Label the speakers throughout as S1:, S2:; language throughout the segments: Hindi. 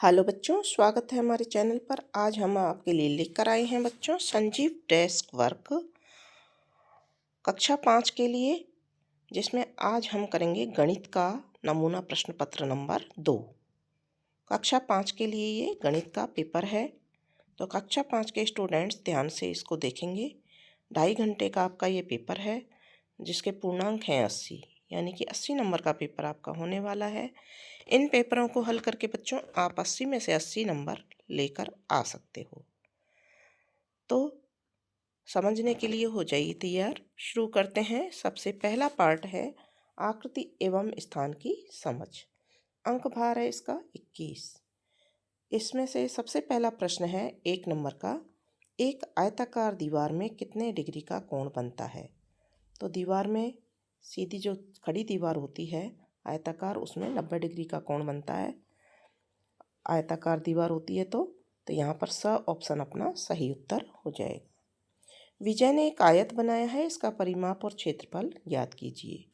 S1: हेलो बच्चों, स्वागत है हमारे चैनल पर। आज हम आपके लिए लेकर आए हैं बच्चों संजीव डेस्क वर्क कक्षा 5 के लिए, जिसमें आज हम करेंगे गणित का नमूना प्रश्न पत्र नंबर 2। कक्षा 5 के लिए ये गणित का पेपर है, तो कक्षा 5 के स्टूडेंट्स ध्यान से इसको देखेंगे। 2.5 घंटे का आपका ये पेपर है, जिसके पूर्णांक हैं 80, यानी कि 80 नंबर का पेपर आपका होने वाला है। इन पेपरों को हल करके बच्चों आप 80 में से 80 नंबर लेकर आ सकते हो। तो समझने के लिए हो जाइए तैयार। शुरू करते हैं। सबसे पहला पार्ट है आकृति एवं स्थान की समझ। अंक भार है इसका 21। इसमें से सबसे पहला प्रश्न है 1 नंबर का, एक आयताकार दीवार में कितने डिग्री का कोण बनता है। तो दीवार में सीधी जो खड़ी दीवार होती है आयताकार, उसमें 90 डिग्री का कोण बनता है। आयताकार दीवार होती है तो यहाँ पर स ऑप्शन अपना सही उत्तर हो जाएगा। विजय ने एक आयत बनाया है, इसका परिमाप और क्षेत्रफल ज्ञात कीजिए।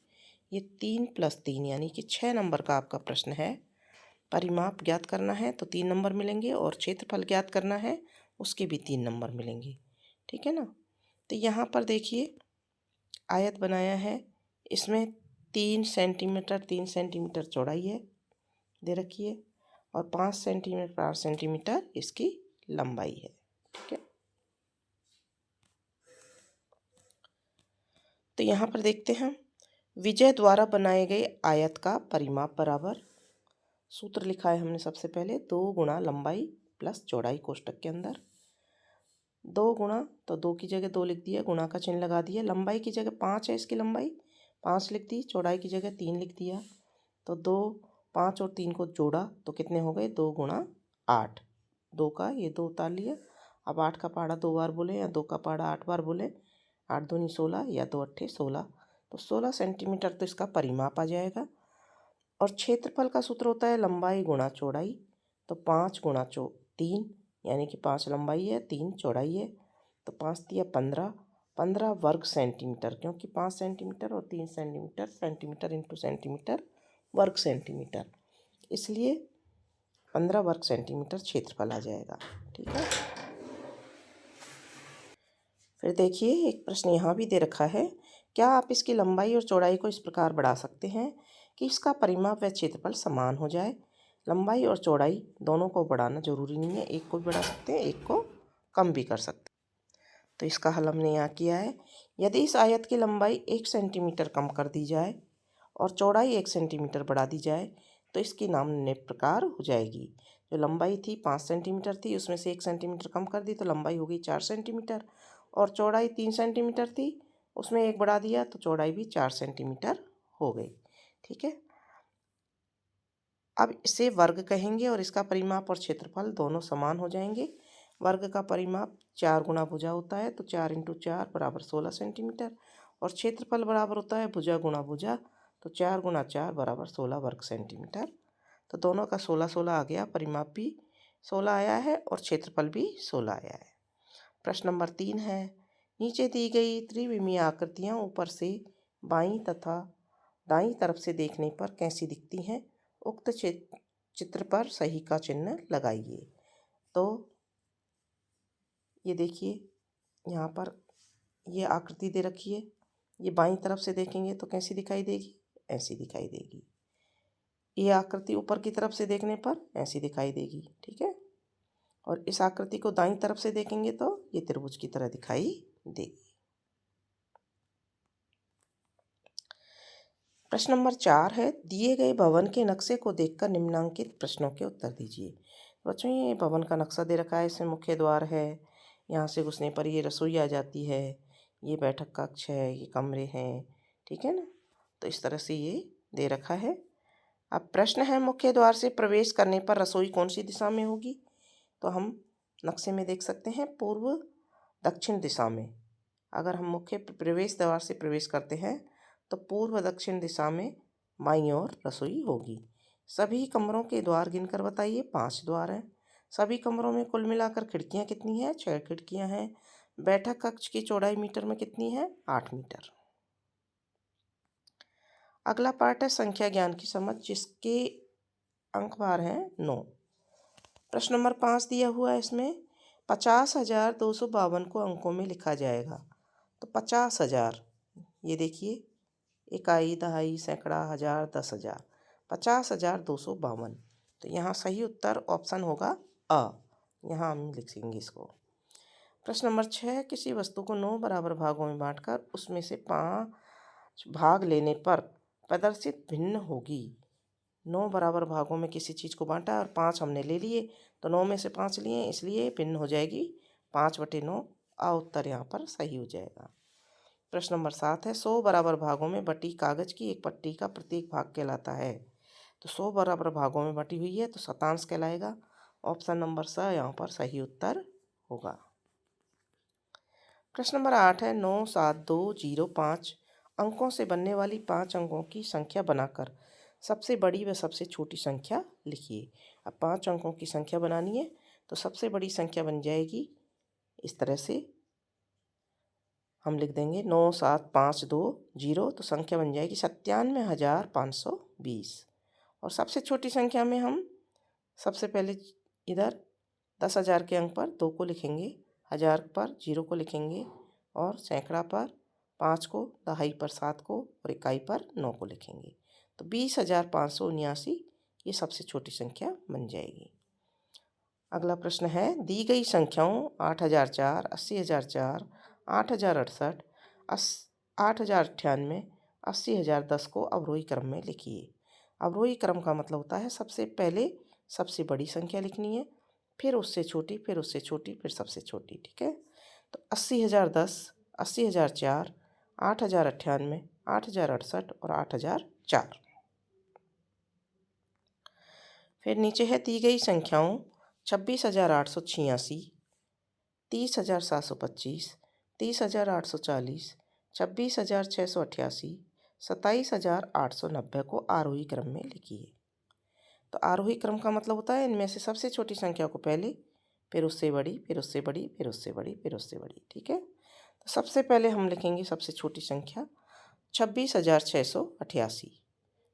S1: ये 3 + 3 यानी कि 6 नंबर का आपका प्रश्न है। परिमाप ज्ञात करना है तो 3 नंबर मिलेंगे, और क्षेत्रफल ज्ञात करना है उसके भी 3 नंबर मिलेंगे। ठीक है ना। तो यहाँ पर देखिए आयत बनाया है, इसमें 3 सेंटीमीटर 3 सेंटीमीटर चौड़ाई है दे रखी है, और 5 सेंटीमीटर 5 सेंटीमीटर इसकी लंबाई है। ठीक है। तो यहाँ पर देखते हैं विजय द्वारा बनाए गए आयत का परिमाप बराबर, सूत्र लिखा है हमने सबसे पहले 2 गुणा लंबाई प्लस चौड़ाई कोष्टक के अंदर। 2 गुणा तो 2 की जगह 2 लिख दिया, गुणा का चिन्ह लगा दिया। लंबाई की जगह 5 है इसकी लंबाई, 5 लिख दी। चौड़ाई की जगह 3 लिख दिया। तो 2 5 और 3 को जोड़ा तो कितने हो गए, 2 गुणा 8। 2 का ये 2 उतार लिया। अब 8 का पहाड़ा 2 बार बोले या 2 का पहाड़ा 8 बार बोले, 8 दूनी 16 या 2 अट्ठे 16, तो 16 सेंटीमीटर तो इसका परिमाप आ जाएगा। और क्षेत्रफल का सूत्र होता है लंबाई गुणा चौड़ाई, तो 5 गुणा 3 यानी कि 5 लंबाई है 3 चौड़ाई है, तो 5 दिया 15 वर्ग सेंटीमीटर, क्योंकि 5 सेंटीमीटर और 3 सेंटीमीटर, सेंटीमीटर इंटू सेंटीमीटर वर्ग सेंटीमीटर, इसलिए 15 वर्ग सेंटीमीटर क्षेत्रफल आ जाएगा। ठीक है। फिर देखिए एक प्रश्न यहाँ भी दे रखा है, क्या आप इसकी लंबाई और चौड़ाई को इस प्रकार बढ़ा सकते हैं कि इसका परिमाप व क्षेत्रफल समान हो जाए। लंबाई और चौड़ाई दोनों को बढ़ाना जरूरी नहीं है, एक को भी बढ़ा सकते हैं, एक को कम भी कर सकते हैं। तो इसका हल हमने यहाँ किया है। यदि इस आयत की लंबाई 1 सेंटीमीटर कम कर दी जाए और चौड़ाई 1 सेंटीमीटर बढ़ा दी जाए तो इसकी नाम निम्न प्रकार हो जाएगी। जो लंबाई थी 5 सेंटीमीटर थी, उसमें से 1 सेंटीमीटर कम कर दी तो लंबाई हो गई 4 सेंटीमीटर, और चौड़ाई 3 सेंटीमीटर थी, उसमें 1 बढ़ा दिया तो चौड़ाई भी 4 सेंटीमीटर हो गई। ठीक है। अब इसे वर्ग कहेंगे और इसका परिमाप और क्षेत्रफल दोनों समान हो जाएंगे। वर्ग का परिमाप 4 गुणा भुजा होता है, तो 4 इंटू 4 बराबर 16 सेंटीमीटर, और क्षेत्रफल बराबर होता है भुजा गुणा भुजा, तो 4 गुणा 4 बराबर 16 वर्ग सेंटीमीटर। तो दोनों का 16 आ गया, परिमाप भी 16 आया है और क्षेत्रफल भी 16 आया है। प्रश्न नंबर 3 है, नीचे दी गई त्रिविमीय आकृतियाँ ऊपर से बाईं तथा दाईं तरफ से देखने पर कैसी दिखती हैं। उक्त चित्र पर सही का चिन्ह लगाइए। तो ये देखिए यहाँ पर ये आकृति दे रखी है, ये बाईं तरफ से देखेंगे तो कैसी दिखाई देगी, ऐसी दिखाई देगी। ये आकृति ऊपर की तरफ से देखने पर ऐसी दिखाई देगी। ठीक है। और इस आकृति को दाईं तरफ से देखेंगे तो ये त्रिभुज की तरह दिखाई देगी। प्रश्न नंबर 4 है, दिए गए भवन के नक्शे को देखकर निम्नलिखित प्रश्नों के उत्तर दीजिए। बच्चों ये भवन का नक्शा दे रखा है, इसमें मुख्य द्वार है, यहाँ से घुसने पर ये रसोई आ जाती है, ये बैठक कक्ष है, ये कमरे हैं। ठीक है ना। तो इस तरह से ये दे रखा है। अब प्रश्न है, मुख्य द्वार से प्रवेश करने पर रसोई कौन सी दिशा में होगी। तो हम नक्शे में देख सकते हैं पूर्व दक्षिण दिशा में। अगर हम मुख्य प्रवेश द्वार से प्रवेश करते हैं तो पूर्व दक्षिण दिशा में बाईं ओर रसोई होगी। सभी कमरों के द्वार गिनकर बताइए। 5 द्वार हैं। सभी कमरों में कुल मिलाकर खिड़कियां कितनी हैं, 6 खिड़कियां हैं। बैठक कक्ष की चौड़ाई मीटर में कितनी है, 8 मीटर। अगला पार्ट है संख्या ज्ञान की समझ, जिसके अंक भार हैं 9। प्रश्न नंबर 5 दिया हुआ है, इसमें 50,252 को अंकों में लिखा जाएगा। तो 50,000, ये देखिए, इकाई, दहाई, सैकड़ा, हजार, 10,000, 50,252। तो यहाँ सही उत्तर ऑप्शन होगा अ। यहाँ हम लिखेंगे इसको। प्रश्न नंबर 6, किसी वस्तु को 9 बराबर भागों में बांटकर उसमें से 5 भाग लेने पर प्रदर्शित भिन्न होगी। 9 बराबर भागों में किसी चीज़ को बांटा और 5 हमने ले लिए, तो 9 में से 5 लिए, इसलिए भिन्न हो जाएगी 5/9। आ उत्तर यहाँ पर सही हो जाएगा। प्रश्न नंबर 7 है, 100 बराबर भागों में बटी कागज की एक पट्टी का प्रत्येक भाग कहलाता है। तो 100 बराबर भागों में बटी हुई है तो शतांश कहलाएगा। ऑप्शन नंबर स यहाँ पर सही उत्तर होगा। प्रश्न नंबर 8 है, 9, 7, 2, 0, 5 अंकों से बनने वाली 5 अंकों की संख्या बनाकर सबसे बड़ी व सबसे छोटी संख्या लिखिए। अब 5 अंकों की संख्या बनानी है, तो सबसे बड़ी संख्या बन जाएगी इस तरह से, हम लिख देंगे 9, 7, 5, 2, 0, तो संख्या बन जाएगी 97,520। और सबसे छोटी संख्या में हम सबसे पहले इधर 10,000 के अंक पर 2 को लिखेंगे, 1000 पर 0 को लिखेंगे, और सैकड़ा पर 5 को, दहाई पर 7 को और इकाई पर 9 को लिखेंगे। तो 20,579 ये सबसे छोटी संख्या बन जाएगी। अगला प्रश्न है, दी गई संख्याओं 8,004, 80,004, 8,068, 8,098, 80,010 को अवरोही क्रम में लिखिए। अवरोही क्रम का मतलब होता है सबसे पहले सबसे बड़ी संख्या लिखनी है, फिर उससे छोटी, फिर उससे छोटी, फिर सबसे छोटी। ठीक है, तो 80,010, 80,004, 8,098, 8,068 और 8,004। फिर नीचे है, दी गई संख्याओं 26,886, 30,725, 30,840, 26,688, 27,890 को आरोही क्रम में लिखिए। तो आरोही क्रम का मतलब होता है इनमें से सबसे छोटी संख्या को पहले, फिर उससे बड़ी, फिर उससे बड़ी, फिर उससे बड़ी, फिर उससे बड़ी। ठीक है, तो सबसे पहले हम लिखेंगे सबसे छोटी संख्या 26,688,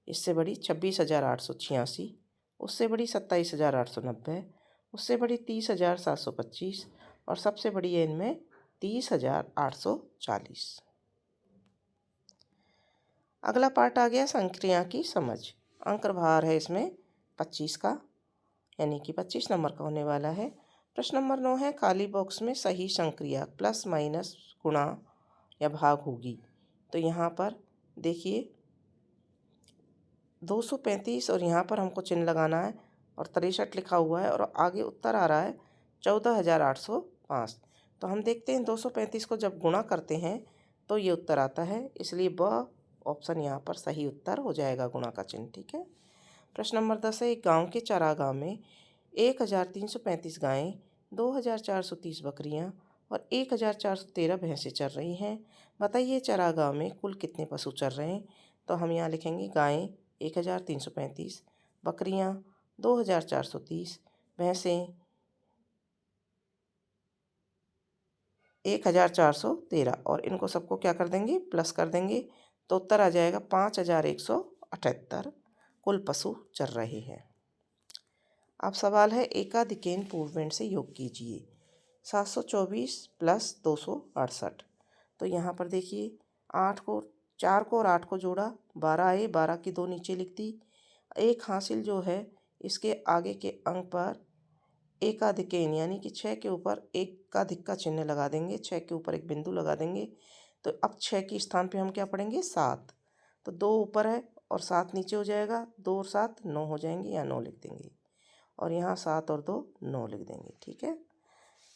S1: इससे बड़ी 26,886, उससे बड़ी 27,890, उससे बड़ी 30,725 और सबसे बड़ी है इनमें 30,840। अगला पार्ट आ गया संक्रिया की समझ। अंक भार है इसमें 25 का, यानी कि 25 नंबर का होने वाला है। प्रश्न नंबर 9 है, खाली बॉक्स में सही संक्रिया प्लस माइनस गुणा या भाग होगी। तो यहाँ पर देखिए 235 और यहाँ पर हमको चिन्ह लगाना है और 63 लिखा हुआ है और आगे उत्तर आ रहा है 14,805। तो हम देखते हैं 235 को जब गुणा करते हैं तो ये उत्तर आता है, इसलिए ब ऑप्शन यहाँ पर सही उत्तर हो जाएगा, गुणा का चिन्ह। ठीक है, प्रश्न नंबर 10 है, एक गांव के चारागाह में 1,335 गायें, 2,430 बकरियां और 1,413 भैंसें चर रही हैं। बताइए चारागाह में कुल कितने पशु चर रहे हैं। तो हम यहाँ लिखेंगे गायें 1,335, बकरियां 2,430, भैंसें 1,413 और इनको सबको क्या कर देंगे, प्लस कर देंगे, तो उत्तर आ जाएगा 5,178 कुल पशु चर रहे हैं। अब सवाल है, एकाधिकेन पूर्वेंड से योग कीजिए। 724 प्लस 268। तो यहाँ पर देखिए 4 को और 8 को जोड़ा, 12 आए, 12 की 2 नीचे लिख दी। एक हासिल जो है इसके आगे के अंक पर एकाधिकेन यानी कि 6 के ऊपर एकाधिक का चिन्ह लगा देंगे, 6 के ऊपर एक बिंदु लगा देंगे। तो अब 6 के स्थान पे हम क्या पढ़ेंगे, 7। तो 2 ऊपर है और 7 नीचे हो जाएगा, 2 और 7 9 हो जाएंगे, या 9 लिख देंगे। और यहाँ 7 और 2 9 लिख देंगे। ठीक है,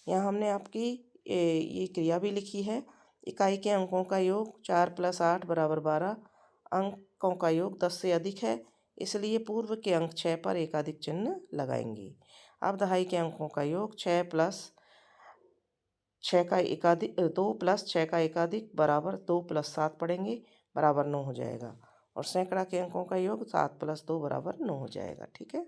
S1: यहाँ हमने आपकी ये क्रिया भी लिखी है। इकाई के अंकों का योग 4 + 8 = 12। अंकों का योग 10 से अधिक है, इसलिए पूर्व के अंक 6 पर एकाधिक चिन्ह लगाएंगे। अब दहाई के अंकों का योग 6 + 6 का एकाधिक 2 + 6 का एकाधिक बराबर 2 + 7 पढ़ेंगे, बराबर 9 हो जाएगा। और सैकड़ा के अंकों का योग 7 + 2 = 9 हो जाएगा। ठीक है,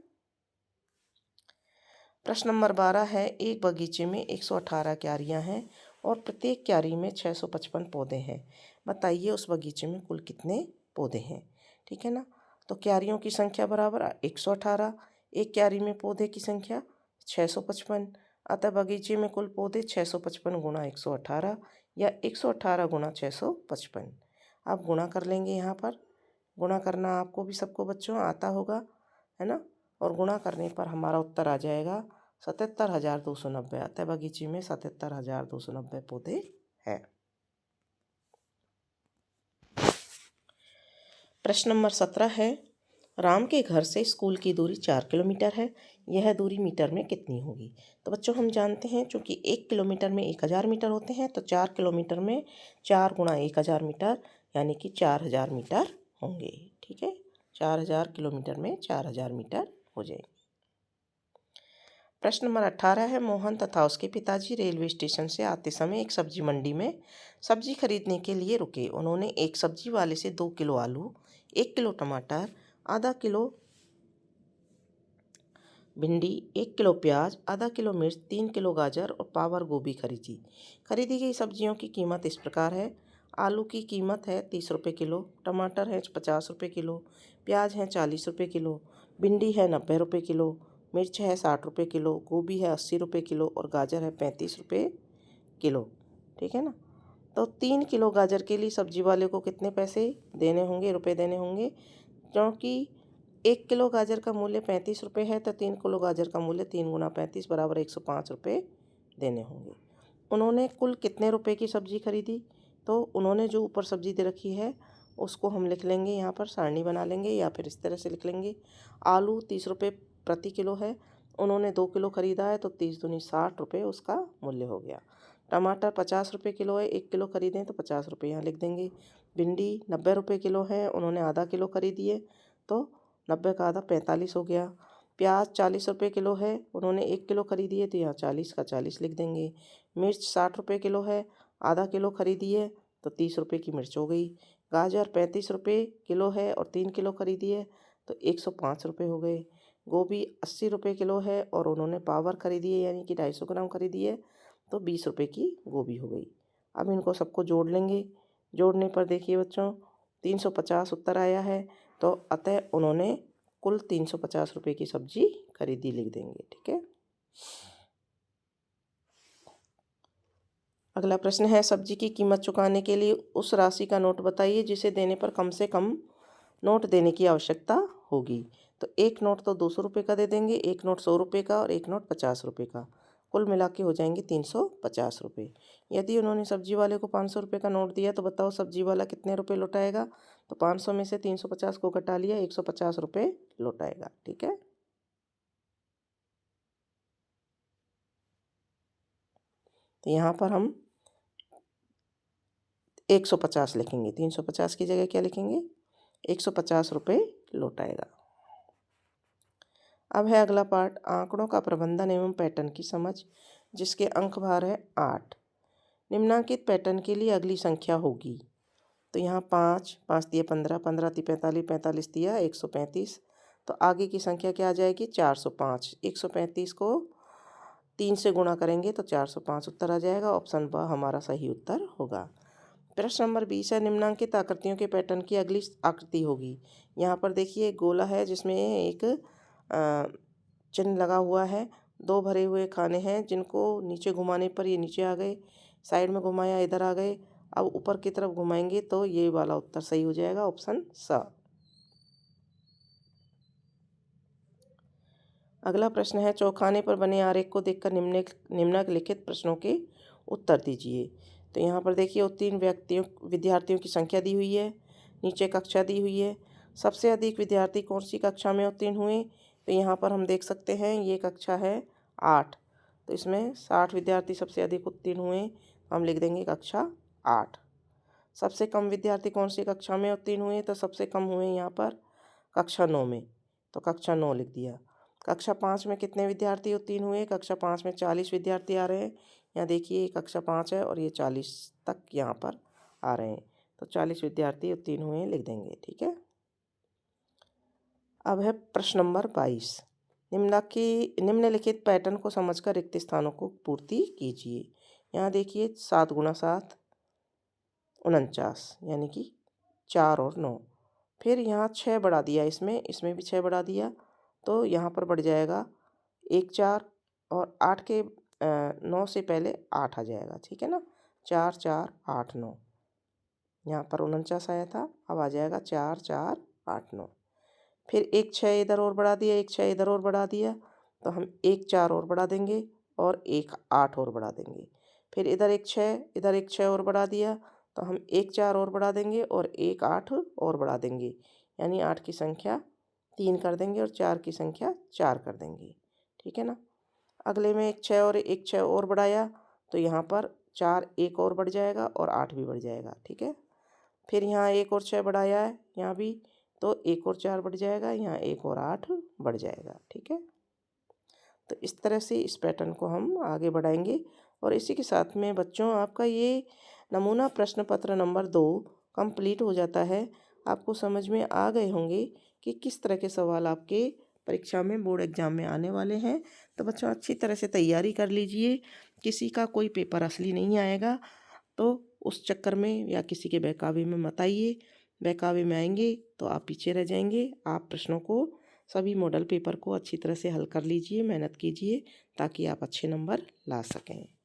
S1: प्रश्न नंबर 12 है, एक बगीचे में 118 क्यारियां हैं और प्रत्येक क्यारी में 655 पौधे हैं। बताइए उस बगीचे में कुल कितने पौधे हैं। ठीक है ना, तो क्यारियों की संख्या बराबर 118, एक क्यारी में पौधे की संख्या 655। अतः बगीचे में कुल पौधे 655 गुणा 118 या 118 गुणा 655। आप गुणा कर लेंगे। यहाँ पर गुणा करना आपको भी सबको बच्चों आता होगा, है ना। और गुणा करने पर हमारा उत्तर आ जाएगा 77,290। अतः बगीचे में 77,290 पौधे हैं। प्रश्न नंबर 17 है, राम के घर से स्कूल की दूरी 4 किलोमीटर है, यह दूरी मीटर में कितनी होगी। तो बच्चों हम जानते हैं चूँकि 1 किलोमीटर में 1000 मीटर होते हैं, तो 4 किलोमीटर में 4 गुणा 1000 मीटर यानी कि 4000 मीटर होंगे। ठीक है, 4000 किलोमीटर में 4000 मीटर हो जाएंगे। प्रश्न नंबर 18 है, मोहन तथा उसके पिताजी रेलवे स्टेशन से आते समय एक सब्जी मंडी में सब्जी खरीदने के लिए रुके। उन्होंने एक सब्जी वाले से 2 किलो आलू, 1 किलो टमाटर, आधा किलो भिंडी, 1 किलो प्याज, आधा किलो मिर्च, 3 किलो गाजर और पावर गोभी खरीदी। खरीदी गई सब्जियों की कीमत इस प्रकार है। आलू की कीमत है 30 रुपये किलो, टमाटर है 50 रुपये किलो, प्याज है 40 रुपये किलो, भिंडी है 90 रुपये किलो, मिर्च है 60 रुपये किलो, गोभी है 80 रुपये किलो और गाजर है 35 रुपये किलो। ठीक है ना। तो 3 किलो गाजर के लिए सब्जी वाले को कितने पैसे देने होंगे, रुपए देने होंगे। क्योंकि 1 किलो गाजर का मूल्य 35 रुपये है, तो 3 किलो गाजर का मूल्य 3 गुना 35 बराबर 105 रुपये देने होंगे। उन्होंने कुल कितने रुपए की सब्जी खरीदी। तो उन्होंने जो ऊपर सब्जी दे रखी है उसको हम लिख लेंगे, यहाँ पर सारणी बना लेंगे या फिर इस तरह से लिख लेंगे। आलू 30 रुपये प्रति किलो है, उन्होंने 2 किलो खरीदा है, तो 30 दूनी 60 रुपये उसका मूल्य हो गया। टमाटर 50 रुपये किलो है, 1 किलो खरीदें तो 50 रुपये यहाँ लिख देंगे। भिंडी 90 रुपये किलो है, उन्होंने आधा किलो खरीदी है, तो 90 का आधा 45 हो गया। प्याज 40 रुपये किलो है, उन्होंने 1 किलो खरीदी है, तो यहाँ 40 का 40 लिख देंगे। मिर्च 60 रुपये किलो है, आधा किलो खरीदी है, तो 30 रुपये की मिर्च हो गई। गाजर 35 रुपये किलो है और 3 किलो खरीदी है, तो 105 रुपये हो गए। गोभी 80 रुपये किलो है और उन्होंने पावर खरीदी है यानी कि 250 ग्राम खरीदी है, तो 20 रुपये की गोभी हो गई। अब इनको सबको जोड़ लेंगे। जोड़ने पर देखिए बच्चों 350 उत्तर आया है, तो अतः उन्होंने कुल 350 रुपये की सब्जी खरीदी लिख देंगे। ठीक है। अगला प्रश्न है, सब्जी की कीमत चुकाने के लिए उस राशि का नोट बताइए जिसे देने पर कम से कम नोट देने की आवश्यकता होगी। तो एक नोट तो 200 रुपये का दे देंगे, एक नोट 100 रुपये का और एक नोट 50 रुपये का, कुल मिला के हो जाएंगे 350 रुपये। यदि उन्होंने सब्जी वाले को 500 रुपये का नोट दिया तो बताओ सब्जी वाला कितने रुपये लौटाएगा। तो 500 में से 350 को घटा लिया, 150 रुपये लौटाएगा। ठीक है। तो यहाँ पर हम 150 लिखेंगे, 350 की जगह क्या लिखेंगे, 150 रुपये लौटाएगा। अब है अगला पार्ट, आंकड़ों का प्रबंधन एवं पैटर्न की समझ, जिसके अंक भार है 8। निम्नांकित पैटर्न के लिए अगली संख्या होगी। तो यहाँ 5, 5 दिए 15, 15 ती 45, 45 दिया 135। तो आगे की संख्या क्या आ जाएगी, 405। 135 को 3 से गुणा करेंगे तो 405 उत्तर आ जाएगा। ऑप्शन ब हमारा सही उत्तर होगा। प्रश्न नंबर 20 है, निम्नांकित आकृतियों के पैटर्न की अगली आकृति होगी। यहाँ पर देखिए एक गोला है जिसमें एक चिन्ह लगा हुआ है। 2 भरे हुए खाने हैं जिनको नीचे घुमाने पर ये नीचे आ गए, साइड में घुमाया इधर आ गए। अब ऊपर की तरफ घुमाएंगे तो ये वाला उत्तर सही हो जाएगा, ऑप्शन स। अगला प्रश्न है, चौखाने पर बने आरेख को देखकर निम्नलिखित प्रश्नों के उत्तर दीजिए। तो यहाँ पर देखिए उत्तीर्ण विद्यार्थियों की संख्या दी हुई है, नीचे कक्षा दी हुई है। सबसे अधिक विद्यार्थी कौन सी कक्षा में उत्तीर्ण हुए। तो यहाँ पर हम देख सकते हैं ये कक्षा है 8, तो इसमें 60 विद्यार्थी सबसे अधिक उत्तीर्ण हुए, हम लिख देंगे कक्षा 8। सबसे कम विद्यार्थी कौन सी कक्षा में उत्तीर्ण हुए। तो सबसे कम हुए यहाँ पर कक्षा 9 में, तो कक्षा 9 लिख दिया। कक्षा 5 में कितने विद्यार्थी उत्तीर्ण हुए। कक्षा 5 में 40 विद्यार्थी आ रहे हैं। यहाँ देखिए कक्षा 5 है और ये 40 तक यहाँ पर आ रहे हैं, तो 40 विद्यार्थी उत्तीर्ण हुए लिख देंगे। ठीक है। अब है प्रश्न नंबर 22, निम्नलिखित पैटर्न को समझकर रिक्त स्थानों को पूर्ति कीजिए। यहाँ देखिए 7 गुणा 7 49 यानी कि 4 और 9। फिर यहाँ 6 बढ़ा दिया, इसमें भी 6 बढ़ा दिया, तो यहाँ पर बढ़ जाएगा 1 4 और 8 के 9 से पहले 8 आ जाएगा, ठीक है ना। 4 4 8 9, यहाँ पर 49 आया था, अब आ जाएगा 4 4 8 9। फिर एक 6 इधर और बढ़ा दिया, एक 6 इधर और बढ़ा दिया, तो हम एक 4 और बढ़ा देंगे और एक 8 और बढ़ा देंगे। फिर इधर एक 6, इधर एक 6 और बढ़ा दिया, तो हम एक 4 और बढ़ा देंगे और एक 8 और बढ़ा देंगे, यानी 8 की संख्या 3 कर देंगे और 4 की संख्या 4 कर देंगे, ठीक है ना। अगले में एक 6 और एक 6 और बढ़ाया, तो यहाँ पर 4 एक और बढ़ जाएगा और 8 भी बढ़ जाएगा, ठीक है। फिर यहाँ एक और 6 बढ़ाया है, यहाँ भी, तो एक और 4 बढ़ जाएगा, यहाँ एक और 8 बढ़ जाएगा, ठीक है। तो इस तरह से इस पैटर्न को हम आगे बढ़ाएंगे। और इसी के साथ में बच्चों आपका ये नमूना प्रश्न पत्र नंबर 2 कंप्लीट हो जाता है। आपको समझ में आ गए होंगे कि किस तरह के सवाल आपके परीक्षा में, बोर्ड एग्जाम में आने वाले हैं। तो बच्चों अच्छी तरह से तैयारी कर लीजिए, किसी का कोई पेपर असली नहीं आएगा, तो उस चक्कर में या किसी के बहकावे में मत आइए। बहकावे में आएंगे तो आप पीछे रह जाएंगे। आप प्रश्नों को, सभी मॉडल पेपर को अच्छी तरह से हल कर लीजिए, मेहनत कीजिए, ताकि आप अच्छे नंबर ला सकें।